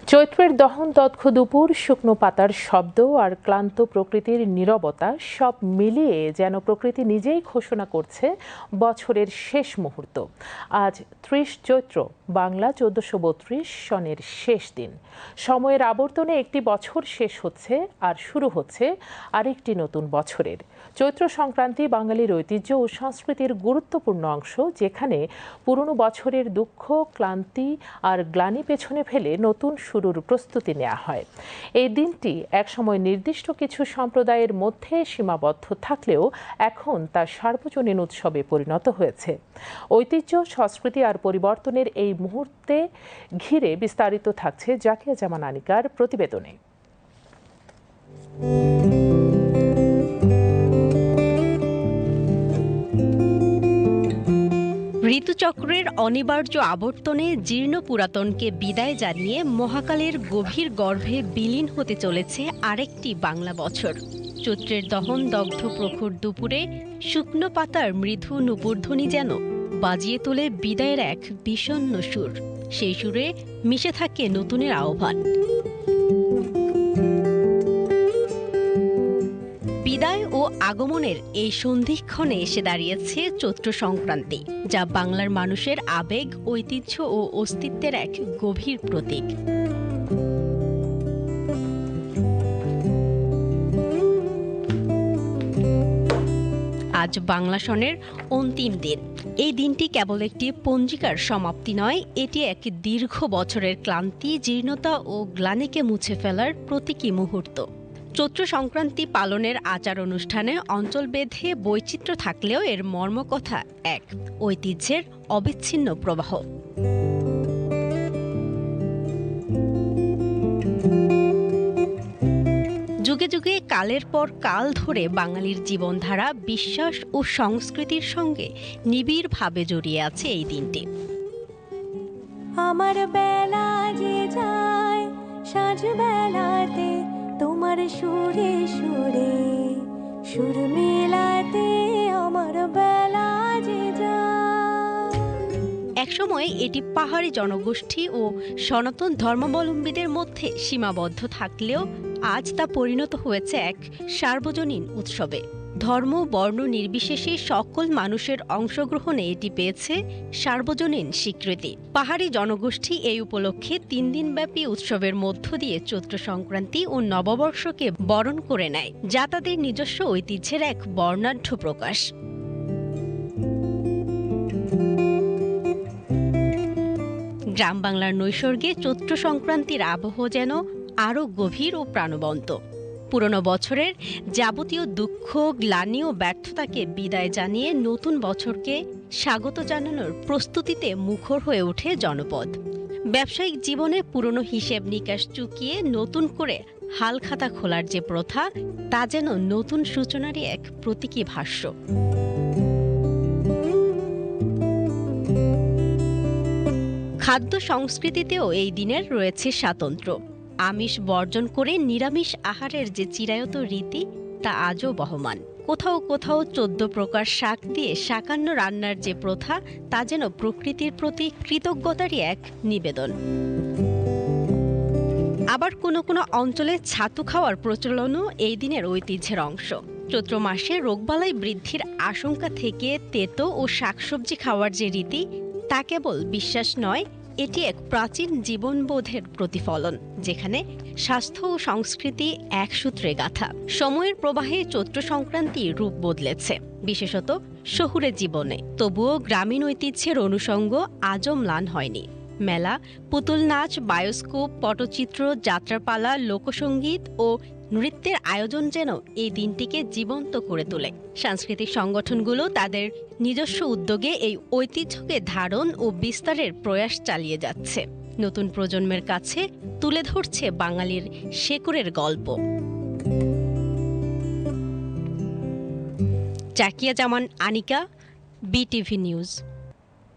চৈত্রের দহন দগ্ধ দুপুর, শুকনো পাতার শব্দ আর ক্লান্ত প্রকৃতির নীরবতা সব মিলিয়ে যেন প্রকৃতি নিজেই ঘোষণা করছে বছরের শেষ মুহূর্ত। আজ ৩০ চৈত্র, বাংলা ১৪৩২ সনের শেষ দিন। সময়ের আবর্তনে একটি বছর শেষ হচ্ছে আর শুরু হচ্ছে আরেকটি নতুন বছরের। চৈত্র সংক্রান্তি বাঙালির ঐতিহ্য ও সংস্কৃতির গুরুত্বপূর্ণ অংশ, যেখানে পুরনো বছরের দুঃখ, ক্লান্তি আর গ্লানি পেছনে ফেলে নতুন শুরুর প্রস্তুতি নেওয়া হয়। এই দিনটি একসময় নির্দিষ্ট কিছু সম্প্রদায়ের মধ্যে সীমাবদ্ধ থাকলেও এখন তা সার্বজনীন উৎসবে পরিণত হয়েছে। ঐতিহ্য, সংস্কৃতি আর পরিবর্তনের এই মুহূর্তে ঘিরে বিস্তারিত থাকছে জাকিয়া জামান আনিকার প্রতিবেদনে। ঋতুচক্রের অনিবার্য আবর্তনে জীর্ণ পুরাতনকে বিদায় জানিয়ে মহাকালের গভীর গর্ভে বিলীন হতে চলেছে আরেকটি বাংলা বছর। চৈত্রের দহন দগ্ধ প্রখর দুপুরে শুকনো পাতার মৃদু নূপুরধ্বনি যেন বাজিয়ে তোলে বিদায়ের এক বিষণ্ণ সুর। সেই সুরে মিশে থাকে নতুনের আহ্বান। বিদায় ও আগমনের এই সন্ধিক্ষণে এসে দাঁড়িয়েছে চৈত্র সংক্রান্তি, যা বাংলার মানুষের আবেগ, ঐতিহ্য ও অস্তিত্বের এক গভীর প্রতীক। আজ বাংলা সনের অন্তিম দিন। এই দিনটি কেবল একটি পঞ্জিকার সমাপ্তি নয়, এটি এক দীর্ঘ বছরের ক্লান্তি, জীর্ণতা ও গ্লানিকে মুছে ফেলার প্রতীকী মুহূর্ত। চৈত্র সংক্রান্তি পালনের আচার অনুষ্ঠানে অঞ্চলভেদে বৈচিত্র্য থাকলেও এর মর্মকথা এক: ঐতিহ্যের অবিচ্ছিন্ন প্রবাহ। যুগে যুগে কালের পর কাল ধরে বাঙালির জীবনধারা, বিশ্বাস ও সংস্কৃতির সঙ্গে নিবিড়ভাবে জড়িয়ে আছে এই দিনটি। আমার বেলা যে যায় সাঁঝ বেলাতে, তোমার সুরে সুরে সুর মেলাতে আমার বেলা যে যায়। একসময় এটি পাহাড়ি জনগোষ্ঠী ও সনাতন ধর্মাবলম্বীদের মধ্যে সীমাবদ্ধ থাকলেও আজ তা পরিণত হয়েছে এক সার্বজনীন উৎসবে। ধর্ম, বর্ণ নির্বিশেষে সকল মানুষের অংশগ্রহণে এটি পেয়েছে সার্বজনীন স্বীকৃতি। পাহাড়ি জনগোষ্ঠী এই উপলক্ষে ৩ দিনব্যাপী উৎসবের মধ্য দিয়ে চৈত্র সংক্রান্তি ও নববর্ষকে বরণ করে নেয়, যা তাদের নিজস্ব ঐতিহ্যের এক বর্ণাঢ্য প্রকাশ। গ্রাম বাংলার নৈসর্গে চৈত্র সংক্রান্তির আবহ যেন আরও গভীর ও প্রাণবন্ত। পুরনো বছরের যাবতীয় দুঃখ, গ্লানি ও ব্যর্থতাকে বিদায় জানিয়ে নতুন বছরকে স্বাগত জানানোর প্রস্তুতিতে মুখর হয়ে ওঠে জনপদ। ব্যবসায়িক জীবনে পুরনো হিসেব নিকাশ চুকিয়ে নতুন করে হালখাতা খোলার যে প্রথা, তা যেন নতুন সূচনারই এক প্রতীকী ভাষ্য। খাদ্য সংস্কৃতিতেও এই দিনের রয়েছে স্বাতন্ত্র্য। আমিষ বর্জন করে নিরামিষ আহারের যে চিরায়ত রীতি, তা আজও বহমান। কোথাও কোথাও ১৪ প্রকার শাক দিয়ে শাকান্ন রান্নার যে প্রথা, তা যেন প্রকৃতির প্রতি কৃতজ্ঞতারই এক নিবেদন। আবার কোনো কোনো অঞ্চলে ছাতু খাওয়ার প্রচলনও এই দিনের ঐতিহ্যের অংশ। চৈত্র মাসে রোগবালাই বৃদ্ধির আশঙ্কা থেকে তেতো ও শাকসবজি খাওয়ার যে রীতি, তা কেবল বিশ্বাস নয়, এটি এক প্রাচীন জীবনবোধের প্রতিফলন, যেখানে স্বাস্থ্য ও সংস্কৃতি এক সূত্রে গাঁথা। সময়ের প্রবাহে চৈত্র সংক্রান্তি রূপ বদলেছে, বিশেষত শহুরে জীবনে। তবুও গ্রামীণ ঐতিহ্যের অনুষঙ্গ আজও ম্লান হয়নি। মেলা, পুতুল নাচ, বায়োস্কোপ, পটচিত্র, যাত্রাপালা, লোকসঙ্গীত ও নৃত্যের আয়োজন যেন এই দিনটিকে জীবন্ত করে তোলে। সাংস্কৃতিক সংগঠনগুলো তাদের নিজস্ব উদ্যোগে এই ঐতিহ্যকে ধারণ ও বিস্তারের প্রয়াস চালিয়ে যাচ্ছে, নতুন প্রজন্মের কাছে তুলে ধরছে বাঙালির শেকড়ের গল্প। জাকিয়া জামান আনিকা, বিটিভি নিউজ।